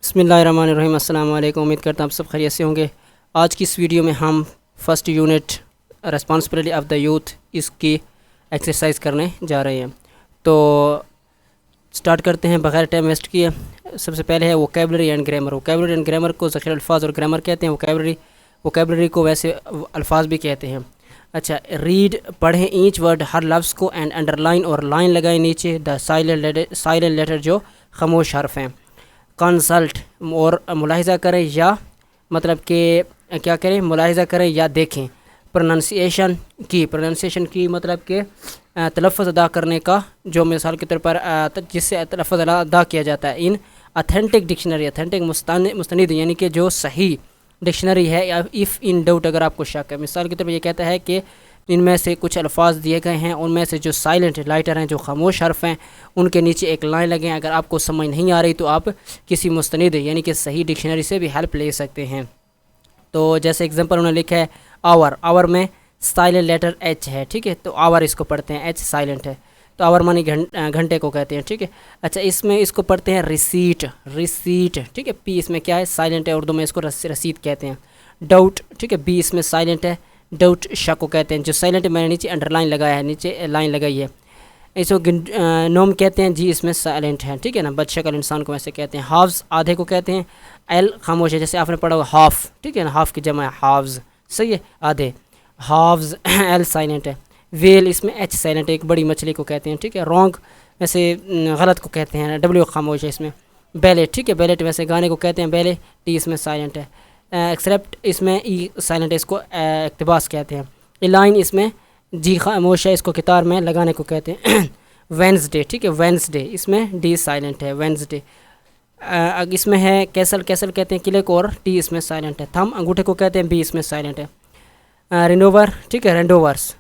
बिस्मिल्लाहिर्रहमानिर्रहीम। अस्सलाम वालेकुम। उम्मीद करता हूँ आप सब खैरियत से होंगे। आज की इस वीडियो में हम first unit responsibility of the youth इसकी एक्सरसाइज करने जा रहे हैं। तो स्टार्ट करते हैं बगैर टाइम वेस्ट किए। सबसे पहले है vocabulary and grammar. Vocabulary and grammar को ज़ख़ीर अल्फाज और ग्रामर कहते हैं। वोकैबुलरी को वैसे अल्फाज भी कहते हैं। अच्छा, रीड पढ़ें ईच वर्ड, हर लफ्ज़ को, एंड अंडरलाइन और लाइन लगाएं नीचे द साइलेंट लेटर जो खामोश हर्फ हैं। कंसल्ट और मुलाहिज़ा करें या मतलब कि क्या करें, मुलाहिज़ा करें या देखें। प्रोनाउंसिएशन की मतलब कि तलफ़्फ़ुज़ अदा करने का, जो मिसाल के तौर पर जिससे तलफ़्फ़ुज़ अदा किया जाता है। इन अथेंटिक डिक्शनरी, अथेंटिक मुस्तनिद यानी कि जो सही डिक्शनरी है। या इफ़ इन डाउट, अगर आपको शक है। मिसाल के तौर पर ये कहता है कि इनमें से कुछ अल्फाज दिए गए हैं, उनमें से जो साइलेंट लाइटर हैं, जो खामोश हर्फ हैं, उनके नीचे एक लाइन लगें। अगर आपको समझ नहीं आ रही तो आप किसी मुस्तनिद यानी कि सही डिक्शनरी से भी हेल्प ले सकते हैं। तो जैसे एग्जांपल उन्होंने लिखा है आवर में साइलेंट लेटर एच है, ठीक है। तो आवर इसको पढ़ते हैं, एच साइलेंट है, तो आवर मानी घंटे को कहते हैं, ठीक है। अच्छा, इसमें इसको पढ़ते हैं रिसीट, ठीक है। पी इसमें क्या है, साइलेंट है, उर्दू में इसको रसीद कहते हैं। डाउट, ठीक है, बी इसमें साइलेंट है, डाउट शक को कहते हैं। जो साइलेंट है मैंने नीचे अंडरलाइन लगाया है, नीचे लाइन लगाई है, इसको नोम कहते हैं। जी इसमें साइलेंट है, ठीक है ना। बदशक्ल इंसान को वैसे कहते हैं। हाफ्स आधे को कहते हैं। एल खामोश है, जैसे आपने पढ़ा होगा हाफ, ठीक है ना, हाफ की जमा है हाफ्स, सही है, आधे हाफ्स। एल साइलेंट है। वेल इसमें एच साइलेंट है, एक बड़ी मछली को कहते हैं, ठीक है। रॉन्ग वैसे गलत को कहते हैं, डब्ल्यू खामोश है इसमें। बैलेट, ठीक है, बैलेट वैसे गाने को कहते हैं, बैले, टी इसमें साइलेंट है। एक्सेप्ट इसमें ई साइलेंट है, इसको इक़्तिबास कहते हैं। इलाइन इसमें जी खामोश है, इसको कितार में लगाने को कहते हैं। वेंसडे, ठीक है, वेंसडे इसमें डी साइलेंट है, वेंसडे। इसमें है कैसल कहते हैं किले को, और टी इसमें साइलेंट है। थम अंगूठे को कहते हैं, बी इसमें साइलेंट है। रेंडोवर, ठीक है, रेंडोवर्स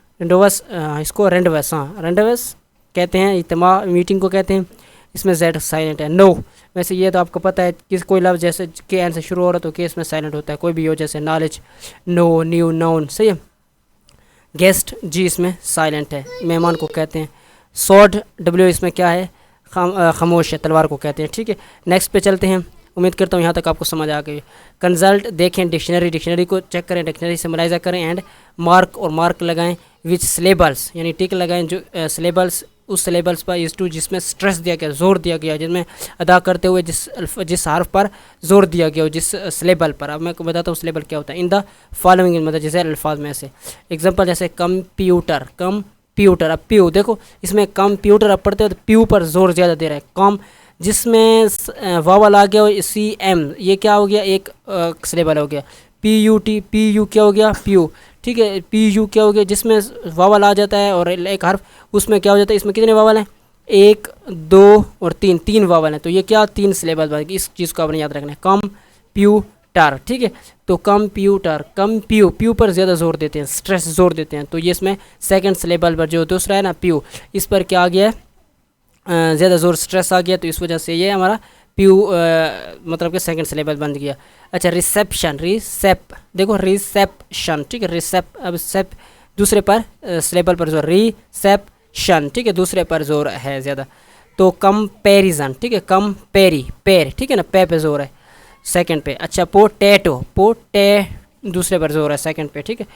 इसको रेंडवर्स, हाँ रेंडवर्स कहते हैं। इज्तिमा मीटिंग को कहते हैं, इसमें जेड साइलेंट है। नो वैसे ये तो आपको पता है, किस कोई लफ्ज़ जैसे के एन से शुरू हो रहा है तो के इसमें साइलेंट होता है, कोई भी हो, जैसे नॉलेज, नो, न्यू, नाउन, सही है। गेस्ट जी इसमें साइलेंट है, मेहमान को कहते हैं। सॉर्ड डब्ल्यू इसमें क्या है, खामोश है, तलवार को कहते हैं, ठीक है। नेक्स्ट पे चलते हैं। उम्मीद करता हूँ यहाँ तक आपको समझ आ गई। कंसल्ट देखें डिक्शनरी को चेक करें, डिक्शनरी से मुलाहिज़ा करें। एंड मार्क लगाएं विच सिलेबल्स यानी टिक लगाएं जो सिलेबल्स, उस सिलेबल्स पर इस टू जिसमें स्ट्रेस दिया गया, जोर दिया गया, जिसमें अदा करते हुए जिस हर्फ पर जोर दिया गया हो, जिस सिलेबल पर। अब मैं आपको बताता हूँ सिलेबल क्या होता है। इन द फॉलोइंग मतलब जैसे अल्फाज में से। एग्जांपल जैसे कंप्यूटर, अब प्यू देखो, इसमें कंप्यूटर अब पढ़ते हो तो प्यू पर जोर ज़्यादा दे रहा है। कॉम जिसमें वावल आ गया हो, सी एम ये क्या हो गया, एक सिलेबल हो गया। पी यू क्या हो गया, प्यू, ठीक है। पी यू क्या हो गया, जिसमें वावल आ जाता है और एक हर्फ, उसमें क्या हो जाता है, इसमें कितने वावल हैं, 1 2 और 3 वावल हैं, तो ये क्या 3 सिलेबल बन गए। इस चीज़ को आपने याद रखना है। कंप्यूटर, ठीक है। तो कंप्यूटर, प्यू पर ज़्यादा जोर देते हैं, स्ट्रेस जोर देते हैं, तो ये इसमें सेकंड सिलेबल पर जो दूसरा है ना प्यू, इस पर क्या आ गया है, ज़्यादा जोर स्ट्रेस आ गया, तो इस वजह से ये हमारा प्यू मतलब कि सेकंड सिलेबल बन गया। अच्छा, रिसेप्शन, देखो रिसेप्शन, ठीक है, अब सेप दूसरे पर सिलेबल पर जोर, रिसेप्शन, ठीक है, दूसरे पर जोर है ज़्यादा। तो कंपैरिजन, ठीक है, पैर, ठीक है ना, पे जोर है सेकंड पे। अच्छा, पोटैटो दूसरे पर जोर है सेकंड पे, ठीक है।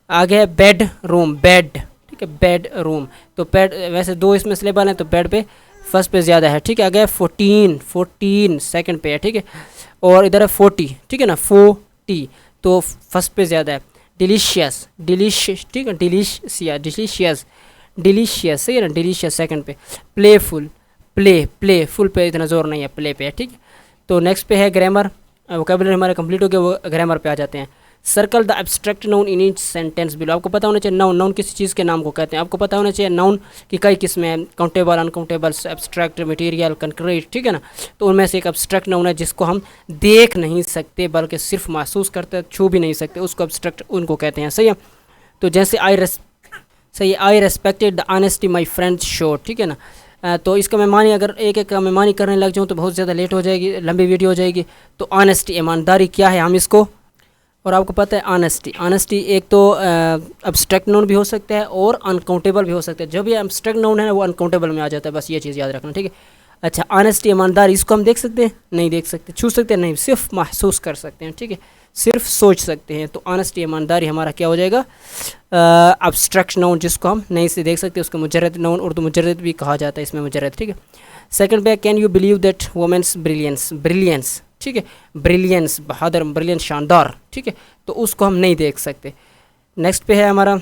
आगे बेड रूम, ठीक है, बेड रूम, तो बेड वैसे 2 इसमें सिलेबल हैं, तो बेड पे फर्स्ट पे ज़्यादा है, ठीक है। आगे 14 सेकंड पे है, ठीक है। और इधर है 40, ठीक है ना, 40 तो फर्स्ट पे ज़्यादा है। डिलीशियस, ठीक है, डिलीशियस सही है ना, डिलीशियस सेकंड पे। प्लेफुल, प्लेफुल पे इतना जोर नहीं है, प्ले पे है, ठीक है। तो नेक्स्ट पे है ग्रामर। वोकैबुलरी हमारे कंप्लीट हो गया, वो ग्रामर पे आ जाते हैं। Circle the abstract noun in each sentence below. आपको पता होना चाहिए नाउन किसी चीज़ के नाम को कहते हैं। आपको पता होना चाहिए नाउन की कई किस्में हैं, countable, uncountable, abstract, material, concrete, ठीक है ना। तो उनमें से एक एब्स्ट्रैक्ट नाउन है जिसको हम देख नहीं सकते बल्कि सिर्फ महसूस करते, छू भी नहीं सकते, उसको एब्स्ट्रैक्ट उनको कहते हैं, सही है। तो जैसे I respected the honesty my friends show, ठीक है ना। तो इसका मैं मानी अगर एक का मैं मानी करने लग जाऊँ तो बहुत ज़्यादा लेट हो जाएगी, लंबी वीडियो हो जाएगी। तो ऑनेस्टी ईमानदारी क्या है, हम इसको, और आपको पता है ऑनेस्टी एक तो एब्स्ट्रैक्ट नाउन भी हो सकता है और अनकाउंटेबल भी हो सकता है। जब ये एब्स्ट्रैक्ट नाउन है वो अनकाउंटेबल में आ जाता है, बस ये चीज़ याद रखना, ठीक है। अच्छा, ऑनेस्टी ईमानदारी, इसको हम देख सकते हैं? नहीं देख सकते। छू सकते हैं? नहीं, सिर्फ महसूस कर सकते हैं, ठीक है, सिर्फ सोच सकते हैं। तो ऑनेस्टी ईमानदारी हमारा क्या हो जाएगा? अब्स्ट्रैक्ट नाउन, जिसको हम नहीं से देख सकते, उसको मुजर्रद नाउन, उर्दू मुजर्रद भी कहा जाता है, इसमें मुजर्रद, ठीक है। सेकंड पे, can you believe that women's brilliance, brilliance, ठीक है, ब्रिलियंस, बहादुर, ब्रिलियंस, शानदार, ठीक है, तो उसको हम नहीं देख सकते। नेक्स्ट पे है हमारा,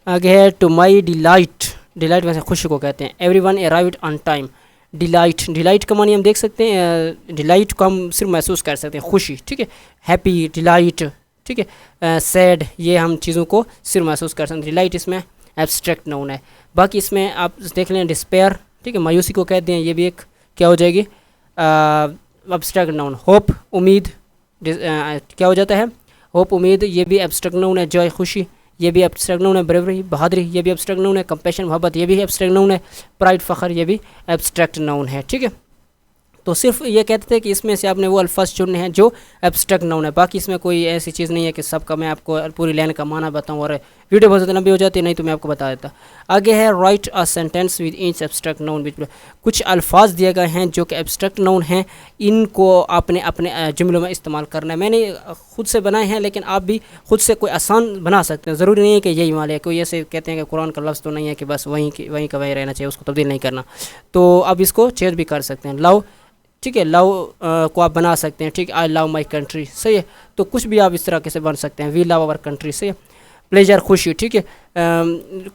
आगे है टू माई डिलाइट, डिलाइट वैसे खुशी को कहते हैं। Every one arrived on time, delight, delight का मानी हम देख सकते हैं, डिलाइट को हम सिर्फ महसूस कर सकते हैं, खुशी, ठीक है, हैप्पी, डिलाइट, ठीक है, सैड, ये हम चीज़ों को सिर्फ महसूस कर सकते हैं। डिलाइट इसमें एब्स्ट्रैक्ट नाउन है। बाकी इसमें आप देख लें डिस्पेयर, ठीक है, मायूसी को कहते हैं, ये भी एक क्या हो जाएगी? Abstract noun. होप, उम्मीद, क्या हो जाता है? होप, उम्मीद, ये भी एब्स्ट्रैक्ट नाउन है। जॉय, खुशी, ये भी एब्स्ट्रैक्ट नाउन है। ब्रेवरी, बहादुरी, ये भी एब्स्ट्रैक्ट नाउन है। कंपैशन, मोहब्बत, ये भी एब्स्ट्रैक्ट नाउन है। प्राइड, फ़ख्र, ये भी एब्स्ट्रैक्ट नाउन है, ठीक है। तो सिर्फ ये कहते थे कि इसमें से आपने वो अल्फाज चुनने हैं जो एब्स्ट्रैक्ट नाउन है, बाकी इसमें कोई ऐसी चीज़ नहीं है कि सबका मैं आपको पूरी लाइन का माना बताऊं, और वीडियो बहुत ज़्यादा लंबी हो जाती है, नहीं तो मैं आपको बता देता। आगे है right a sentence with each abstract noun, कुछ अल्फाज दिए गए हैं जो कि एब्स्ट्रैक्ट नाउन हैं, इनको आपने अपने जुमलों में इस्तेमाल करना है। मैंने खुद से बनाए हैं, लेकिन आप भी खुद से कोई आसान बना सकते हैं, ज़रूरी नहीं है कि यही वाले, कोई ऐसे कहते हैं कि कुरान का लफ्ज़ तो नहीं है कि बस वहीं का वहीं रहना चाहिए, उसको तब्दील नहीं करना, तो अब इसको चेंज भी कर सकते हैं। लव, ठीक है, लव को आप बना सकते हैं, ठीक है, आई लव माई कंट्री, सही है, तो कुछ भी आप इस तरह के से बन सकते हैं। वी लव आवर कंट्री, सही है। प्लेजर, खुशी, ठीक है,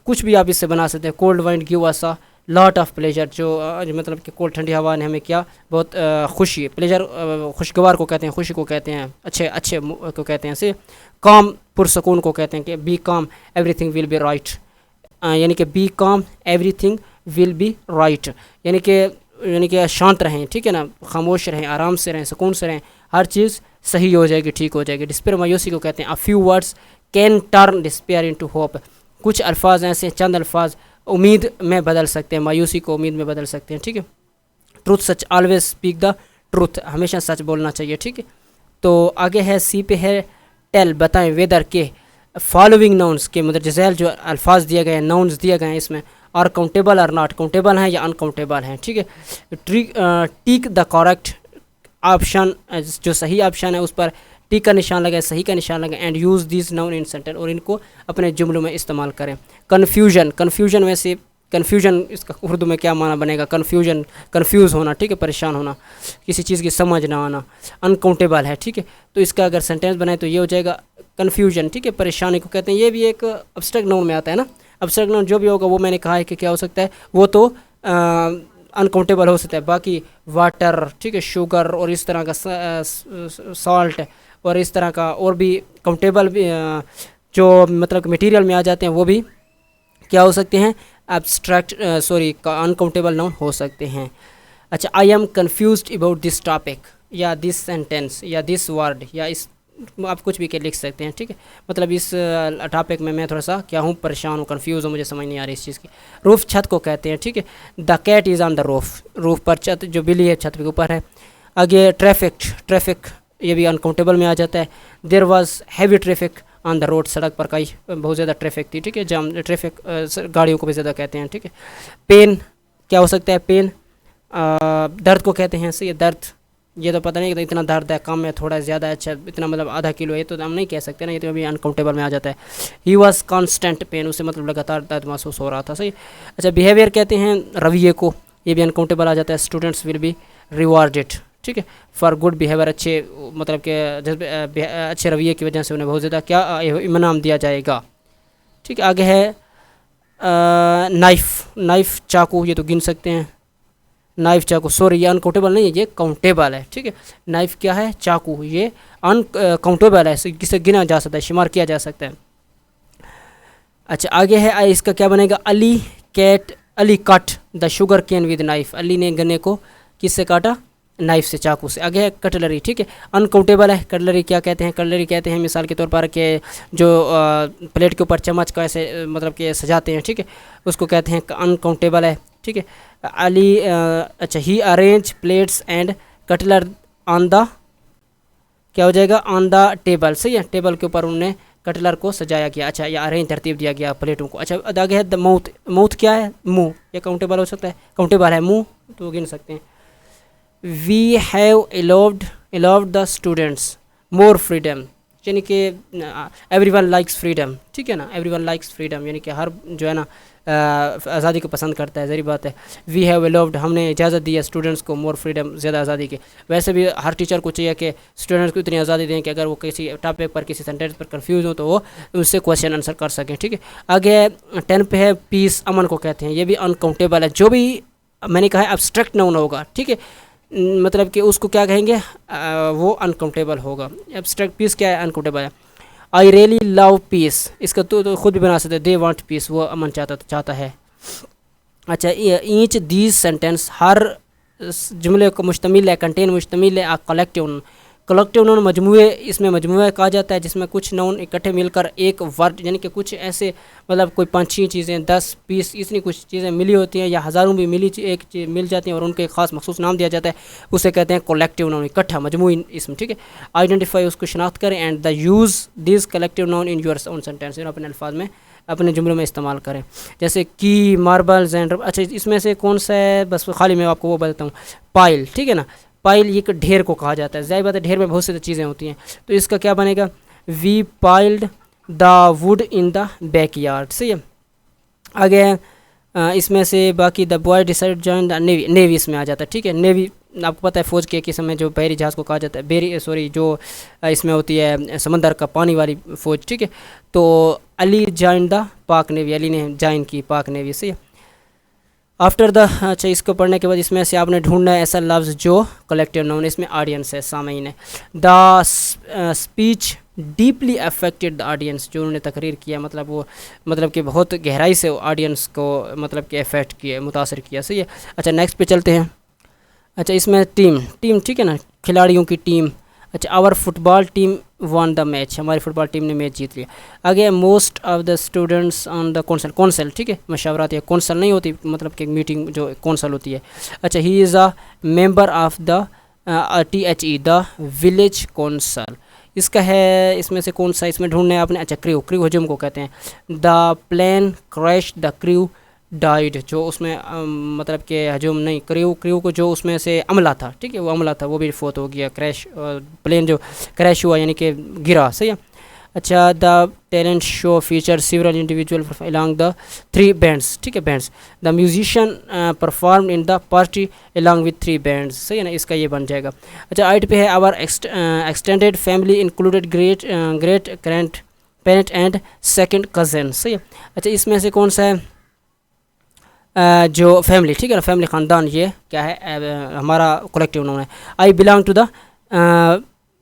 कुछ भी आप इससे बना सकते हैं। Cold wind give us a lot of pleasure, जो मतलब कि कोल्ड ठंडी हवा ने हमें क्या बहुत खुशी है। प्लेजर खुशगवार को कहते हैं, खुशी को कहते हैं, अच्छे अच्छे को कहते हैं, सही। काम, पुरसकून को कहते हैं कि बी काम एवरीथिंग विल बी राइट, यानी कि बी काम एवरीथिंग विल बी राइट, यानी कि शांत रहें, ठीक है ना, खामोश रहें, आराम से रहें, सुकून से रहें, हर चीज़ सही हो जाएगी, ठीक हो जाएगी। डिस्पेयर, मायूसी को कहते हैं। A few words can turn despair into hope, कुछ अल्फाज ऐसे, चंद अल्फाज उम्मीद में बदल सकते हैं, मायूसी को उम्मीद में बदल सकते हैं, ठीक है। Truth, such, always speak the truth, हमेशा सच बोलना चाहिए, ठीक है। तो आगे है सी पे है टेल, बताएं, वेदर के फॉलोइंग नाउन्स के मुतजैल जो अल्फाज दिए गए हैं, नाउन्स दिए गए हैं, इसमें आर काउंटेबल और नॉट काउंटेबल हैं या अनकाउंटेबल हैं, ठीक है। टिक द करेक्ट ऑप्शन, जो सही ऑप्शन है उस पर टिक का निशान लगाएं, सही का निशान लगाएं। And use this noun in sentence, और इनको अपने जुमलों में इस्तेमाल करें। कन्फ्यूजन, कन्फ्यूजन में से कन्फ्यूजन इसका उर्दू में क्या माना बनेगा? कन्फ्यूजन, कन्फ्यूज़ होना, ठीक है, परेशान होना, किसी चीज़ की समझ ना आना। अनकाउंटेबल है, ठीक है, तो इसका अगर सेंटेंस बनाए तो ये हो जाएगा कन्फ्यूजन, ठीक है, परेशानी को कहते हैं। ये भी एक एब्स्ट्रैक्ट नाउन में आता है ना। एब्स्ट्रैक्ट नाउन जो भी होगा वो मैंने कहा है कि क्या हो सकता है, वो तो अनकाउंटेबल हो सकता है। बाकी वाटर, ठीक है, शुगर और इस तरह का सॉल्ट और इस तरह का और भी काउंटेबल भी जो मतलब मटेरियल में आ जाते हैं वो भी क्या हो सकते हैं? एब्स्ट्रैक्ट अनकाउंटेबल नाउन हो सकते हैं। अच्छा, I am confused about this topic या दिस सेंटेंस या दिस वर्ड, या इस आप कुछ भी के लिख सकते हैं, ठीक है, मतलब इस टॉपिक में मैं थोड़ा सा क्या हूँ, परेशान हूँ, कंफ्यूज हूँ, मुझे समझ नहीं आ रही इस चीज़ की। रूफ, छत को कहते हैं, ठीक है। The cat is on the roof, roof पर छत, जो बिल्ली है छत के ऊपर है। आगे ट्रैफिक, ट्रैफिक ये भी अनकाउंटेबल में आ जाता है। There was heavy traffic on the road, सड़क पर कई बहुत ज़्यादा ट्रैफिक थी, ठीक है, जाम, ट्रैफिक गाड़ियों को भी ज़्यादा कहते हैं, ठीक है। पेन क्या हो सकता है? पेन दर्द को कहते हैं, सही है, दर्द, ये तो पता नहीं कि इतना दर्द है, कम है, थोड़ा ज़्यादा है, अच्छा इतना मतलब आधा किलो है, तो हम नहीं कह सकते ना, ये तो अभी अनकाउंटेबल में आ जाता है। ही वॉज कॉन्स्टेंट पेन, उससे मतलब लगातार दर्द महसूस हो रहा था, सही। अच्छा, बिहेवियर कहते हैं रवैये को, ये भी अनकाउंटेबल आ जाता है। स्टूडेंट्स विल बी रिवार्डेड, ठीक है, फॉर गुड बिहेवियर, अच्छे मतलब के अच्छे रवैये की वजह से उन्हें बहुत ज़्यादा क्या इनाम दिया जाएगा, ठीक है। आगे है नाइफ, नाइफ चाकू, ये तो गिन सकते हैं, नाइफ चाकू, सॉरी ये अनकाउंटेबल नहीं है, ये काउंटेबल है, ठीक है। नाइफ क्या है? चाकू, ये अनकाउंटेबल है, किसे गिना जा सकता है, शुमार किया जा सकता है। अच्छा, आगे है इसका क्या बनेगा? Ali cat, Ali cut the sugar cane with knife, Ali ने गन्ने को किससे काटा? नाइफ से, चाकू से। आगे है कटलरी, ठीक है, अनकाउंटेबल है। कटलरी क्या कहते हैं? कटलरी कहते हैं मिसाल के तौर पर कि जो प्लेट के ऊपर चम्मच का ऐसे मतलब कि सजाते हैं, ठीक है, उसको कहते हैं अनकाउंटेबल है, ठीक है। अली अच्छा, he arranged plates and cutlery on the, क्या हो जाएगा? ऑन द टेबल, सही है, टेबल के ऊपर उन्होंने कटलर को सजाया गया, अच्छा, या अरेंज तरतीब दिया गया प्लेटों को। अच्छा, आगे है द माउथ, माउथ क्या है? मुंह, ये काउंटेबल हो सकता है, काउंटेबल है, मुंह तो गिन सकते हैं। We have allowed the students more freedom, यानी कि एवरीवन लाइक्स फ्रीडम, ठीक है ना, एवरीवन लाइक्स फ्रीडम, यानी कि हर जो है ना आज़ादी को पसंद करता है, ज़री बात है। वी हैव अलाउड, हमने इजाज़त दी है स्टूडेंट्स को मोर फ्रीडम, ज़्यादा आज़ादी की। वैसे भी हर टीचर को चाहिए कि स्टूडेंट्स को इतनी आज़ादी दें कि अगर वो किसी टॉपिक पर, किसी सेंटेंस पर कंफ्यूज हो तो वो उससे क्वेश्चन आंसर कर सकें, ठीक है। आगे 10 पे है पीस, अमन को कहते हैं। ये भी अनकाउंटेबल है, जो भी मैंने कहा है एब्स्ट्रैक्ट नाउन होगा, ठीक है, मतलब कि उसको क्या कहेंगे, वो अनकाउंटेबल होगा। एब्स्ट्रैक्ट पीस क्या है, अनकाउंटेबल है। आई रियली लव पीस, इसका तो खुद भी बना सकते हैं, दे वांट पीस, वो अमन चाहता है। अच्छा, ईच दीज सेंटेंस, हर जुमले को मुश्तमिल है, कंटेन मुश्तमिल है कलेक्टिव नाउन मजमूए, इसमें मजमूआ कहा जाता है जिसमें कुछ नाउन इकट्ठे मिलकर एक वर्ड, यानी कि कुछ ऐसे मतलब कोई 5-6 चीज़ें, 10 20 इतनी कुछ चीज़ें मिली होती हैं, या हज़ारों भी एक चीज़ मिल जाती हैं और उनको एक ख़ास मखसूस नाम दिया जाता है, उसे कहते हैं कलेक्टिव नाउन, इकट्ठा मजमूई इसम, ठीक है। आइडेंटिफाई, उसको शनाख्त करें, and the use this collective noun in your own sentence, अपने अल्फाज में, अपने जुमलों में इस्तेमाल करें। जैसे की, मार्बल्स एंड, अच्छा इसमें से कौन सा है, बस खाली मैं आपको वो बताता हूँ। पाइल, ठीक है ना, पाइल एक ढेर को कहा जाता है, ज़ाहिर बात है ढेर में बहुत सी चीज़ें होती हैं, तो इसका क्या बनेगा, we piled the wood in the backyard, सही है। आगे इसमें से बाकी the boy decide join the navy, navy इसमें आ जाता है, ठीक है। नेवी आपको पता है फ़ौज के किस्म में जो बहरी जहाज़ को कहा जाता है, जो इसमें होती है समंदर का पानी वाली फ़ौज, ठीक है। तो अली जॉइन द पाक नेवी, अली ने ज्वाइन की पाक नेवी, सही है। आफ्टर द, अच्छा इसको पढ़ने के बाद इसमें से आपने ढूंढना है ऐसा लफ्ज़ जो कलेक्टिव नाउन, इसमें ऑडियंस है, सामीन है। The speech deeply affected the audience, जो उन्होंने तकरीर किया, मतलब वो मतलब कि बहुत गहराई से ऑडियंस को मतलब कि अफेक्ट किया, मुतासर किया, सही है। अच्छा नेक्स्ट पे चलते हैं। अच्छा इसमें टीम, ठीक है ना, खिलाड़ियों की टीम। अच्छा, our football team won the match, हमारी फुटबॉल टीम ने मैच जीत लिया। आगे most of the students on the council, ठीक है, मशावरात, या कौंसल नहीं होती, मतलब कि मीटिंग जो कौंसल होती है। अच्छा, he is a member of the THE the village council, इसका है, इसमें से कौन सा इसमें ढूंढना है आपने। अच्छा, क्रू हजूम को कहते हैं। The plane crash the crew died, जो उसमें मतलब कि हजूम नहीं, क्रू को जो उसमें से अमला था, ठीक है, वो अमला था, वो भी फोत हो गया। क्रैश, प्लेन जो क्रैश हुआ यानी कि गिरा, सही है। अच्छा, the talent show feature several individual along the 3 bands, ठीक है, bands. The musician perform in the party along with 3 bands, सही है ना, इसका ये बन जाएगा। अच्छा, 8 पे है our extended family included great grandparent and second cousin, सही है। अच्छा, इसमें से कौन सा है जो फैमिली, ठीक है ना, फैमिली ख़ानदान, ये क्या है, हमारा कलेक्टिव नाउन है। I belong to the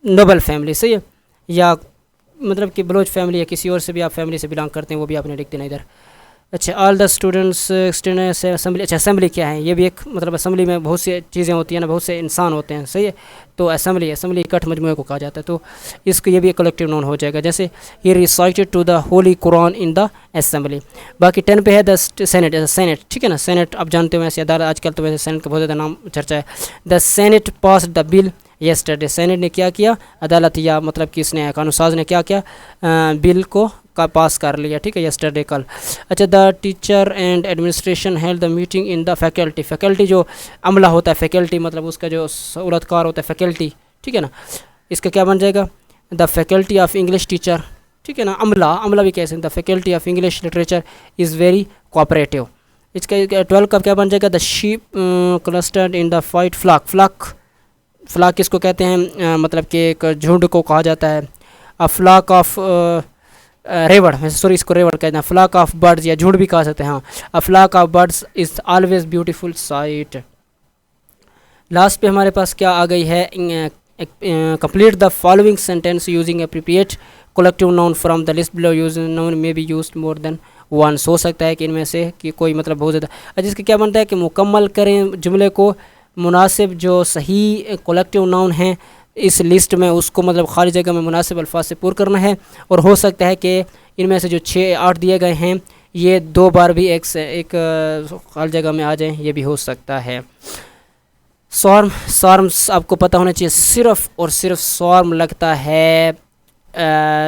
noble family, सही है, या मतलब कि बलोच फैमिली या किसी और से भी आप फैमिली से बिलोंग करते हैं, वो भी आपने लिख देना इधर। अच्छा, ऑल द स्टूडेंट्स असेंबली, अच्छा असेंबली क्या है, ये भी एक मतलब असेंबली में बहुत सी चीज़ें होती हैं ना, बहुत से इंसान होते हैं, सही है, तो असेंबली इकट्ठ मजमूए को कहा जाता है, तो इसको ये भी एक कलेक्टिव नाउन हो जाएगा। जैसे he recited to the Holy Quran in the assembly. बाकी 10 पे है द सेनेट, ठीक है ना, सेनेट आप जानते हो वैसे अदालत, आजकल तो वैसे सेनेट का बहुत ज़्यादा नाम चर्चा है। The senate pass the bill yesterday, senate ने क्या किया, अदालत या मतलब कि इसने कानून साज ने क्या किया, बिल को पास कर लिया, ठीक है, येस्टरडे कल। अच्छा, the teacher and administration held the meeting in the faculty जो अमला होता है, फैकल्टी मतलब उसका जो सहूलतकार होता है, फैकल्टी, ठीक है ना, इसका क्या बन जाएगा, the faculty of English teacher, ठीक है ना, अमला भी कह सकते हैं। The faculty of English literature is very cooperative, इसका 12 का क्या बन जाएगा, the sheep clustered in the fight flock किसको कहते हैं, मतलब कि एक झुंड को कहा जाता है। अ फ्लाक ऑफ रेवड़, सॉरी इसको रेवड़ कहते हैं, फ्लाक ऑफ बर्ड्स या झुंड भी कह सकते हैं, हाँ। A flock of birds is always beautiful sight. Last पे हमारे पास क्या आ गई है, complete the following sentence using appropriate collective noun from the list below, use noun may be used more than once, हो सकता है कि इनमें से कि कोई मतलब बहुत ज़्यादा। जिसका क्या बनता है कि मुकम्मल करें जुमले को, मुनासिब जो सही कलेक्टिव नाउन हैं इस लिस्ट में, उसको मतलब खाली जगह में मुनासिब अल्फाज से पूरा करना है। और हो सकता है कि इनमें से जो 6-8 दिए गए हैं ये 2 बार भी एक खाली जगह में आ जाएं, ये भी हो सकता है। सॉर्म्स आपको पता होना चाहिए, सिर्फ़ और सिर्फ सॉर्म लगता है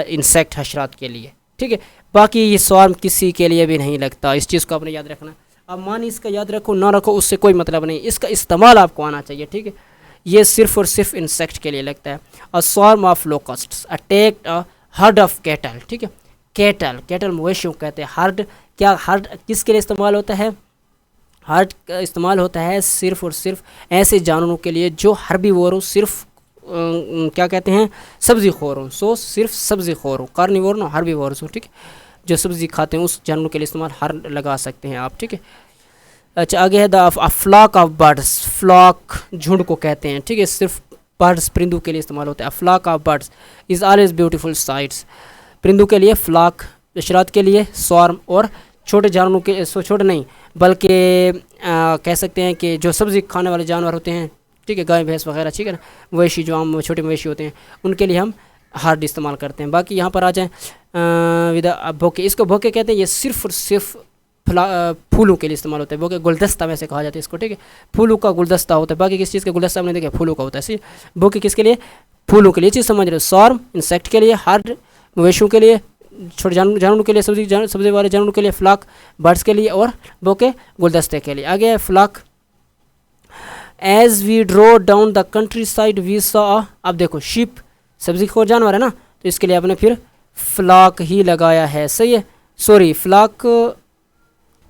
इंसेक्ट हशरात के लिए, ठीक है, बाकी ये सॉर्म किसी के लिए भी नहीं लगता, इस चीज़ को आपने याद रखना। अब मानी इसका याद रखो ना रखो उससे कोई मतलब नहीं, इसका इस्तेमाल आपको आना चाहिए, ठीक है। ये सिर्फ और सिर्फ इंसेक्ट के लिए लगता है। A swarm of locusts attacked a herd of cattle, ठीक है। कैटल, कैटल मवेशियों कहते हैं। हर्ड, क्या हर्ड किसके लिए इस्तेमाल होता है? हर्ड का इस्तेमाल होता है सिर्फ और सिर्फ ऐसे जानवरों के लिए जो हर्बीवोर हो, सिर्फ क्या कहते हैं, सब्ज़ी खोर हो। सो सिर्फ सब्ज़ी खोर हो, कार्निवोर ना हर्बीवोर हो, ठीक है, जो सब्ज़ी खाते हैं उस जानवरों के लिए इस्तेमाल हर्ड लगा सकते हैं आप, ठीक है। अच्छा आगे है the flock of birds, flock झुंड को कहते हैं, ठीक है। सिर्फ बर्ड्स परिंदों के लिए इस्तेमाल होता है। Flock of birds is always beautiful sights, परिंदों के लिए फ्लॉक, इशरात के लिए स्वार्म, और छोटे जानवरों के, छोटे नहीं बल्कि कह सकते हैं कि जो सब्ज़ी खाने वाले जानवर होते हैं, ठीक है, गाय भैंस वगैरह, ठीक है ना, मवेशी जो आम छोटे मवेशी होते हैं उनके लिए हम हार्ड इस्तेमाल करते हैं। बाकी यहाँ पर आ जाएँ विद बोके, इसको बोके कहते हैं। ये सिर्फ और सिर्फ फूलों के लिए इस्तेमाल होता है। बोके गुलदस्ता वैसे कहा जाता है इसको, ठीक है, फूलों का गुलदस्ता होता है। बाकी किस चीज़ का गुलदस्ता हमने देखा, फूलों का होता है। सही, बोके किसके लिए? फूलों के लिए, चीज़ समझ रहे हो। सॉर्म इंसेक्ट के लिए, हार्ड मवेशियों के लिए, छोटे जानवरों के लिए, सब्जी वाले जानवरों के लिए, फ्लॉक बर्ड्स के लिए, और बोके गुलदस्ते के लिए। आगे है flock. As we drove down the country side we saw, अब देखो शीप सब्जी खोर जानवर है ना, तो इसके लिए आपने फिर फ्लॉक ही लगाया है। सही है, सॉरी फ्लॉक,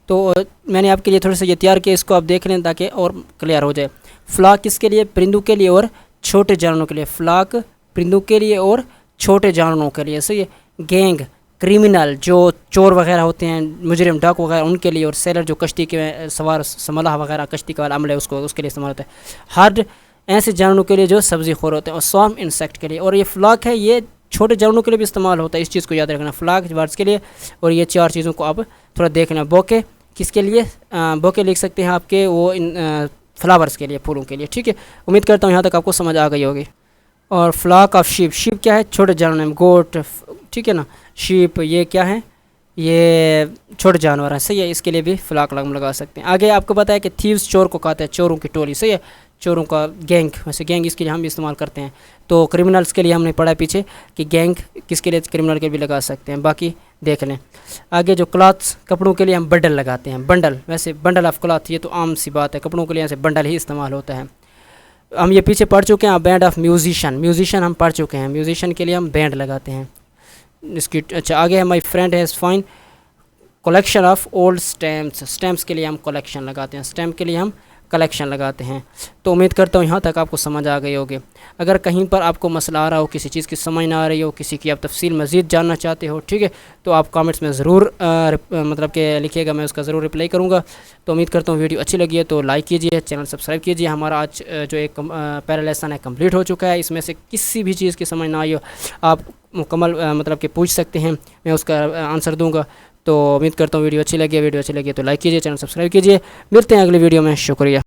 तो मैंने आपके लिए थोड़ा सा ये तैयार किया, इसको आप देख लें ताकि और क्लियर हो जाए। फ्लॉक किसके लिए? परिंदों के लिए और छोटे जानवरों के लिए। फ्लॉक परिंदों के लिए और छोटे जानवरों के लिए। सही है। गैंग क्रिमिनल, जो चोर वगैरह होते हैं, मुजरिम डाकू वगैरह, उनके लिए। और सेलर जो कश्ती के सवार समलाह वगैरह कश्ती का अमल है उसको, उसके लिए इस्तेमाल होता है। हर्ड ऐसे जानवरों के लिए जो सब्जी खोर होते हैं। और स्वार्म इंसेक्ट के लिए। और ये फ्लॉक है, ये छोटे जानवरों के लिए भी इस्तेमाल होता है, इस चीज़ को याद रखना। फ्लॉक बर्ड्स के लिए, और ये चार चीज़ों को आप थोड़ा देखना। बोके किसके लिए? बोके लिख सकते हैं आपके वो इन फ्लावर्स के लिए, फूलों के लिए, ठीक है। उम्मीद करता हूँ यहाँ तक आपको समझ आ गई होगी। और फ्लॉक ऑफ शीप, शीप क्या है? छोटे जानवर, गोट, ठीक है ना, शीप ये क्या है? ये छोटे जानवर हैं। सही है, इसके लिए भी फ्लॉक लगा सकते हैं। आगे आपको पता है कि थीव्स चोर को कहते हैं, चोरों की टोली। सही है, चोरों का गैंग, वैसे गैंग इसके लिए हम भी इस्तेमाल करते हैं। तो क्रिमिनल्स के लिए हमने पढ़ा पीछे कि गैंग किसके लिए, क्रिमिनल के भी लगा सकते हैं। बाकी देख लें। आगे जो क्लॉथ्स, कपड़ों के लिए हम बंडल लगाते हैं। बंडल, वैसे बंडल ऑफ क्लॉथ, ये तो आम सी बात है, कपड़ों के लिए ऐसे बंडल ही इस्तेमाल होता है। हम ये पीछे पढ़ चुके हैं। बैंड ऑफ म्यूजिशियन, म्यूजिशियन हम पढ़ चुके हैं, म्यूजिशियन के लिए हम बैंड लगाते हैं इसकी। अच्छा आगे है my friend has fine collection of old stamps, stamps के लिए हम कलेक्शन लगाते हैं, स्टैम्प के लिए हम कलेक्शन लगाते हैं। तो उम्मीद करता हूँ यहाँ तक आपको समझ आ गई होगी। अगर कहीं पर आपको मसला आ रहा हो, किसी चीज़ की समझ ना आ रही हो, किसी की आप तफसील मज़ीद जानना चाहते हो, ठीक है, तो आप कमेंट्स में ज़रूर मतलब कि लिखिएगा, मैं उसका ज़रूर रिप्लाई करूँगा। तो उम्मीद करता हूँ वीडियो अच्छी लगी है तो लाइक कीजिए, चैनल सब्सक्राइब कीजिए। हमारा आज जो एक पैरा लेसन है कंप्लीट हो चुका है। इसमें से किसी भी चीज़ की समझ ना आई हो, आप मुकम्मल मतलब कि पूछ सकते हैं, मैं उसका आंसर दूँगा। तो उम्मीद करता हूँ वीडियो अच्छी लगी है। वीडियो अच्छी लगी है तो लाइक कीजिए, चैनल सब्सक्राइब कीजिए। मिलते हैं अगली वीडियो में। शुक्रिया।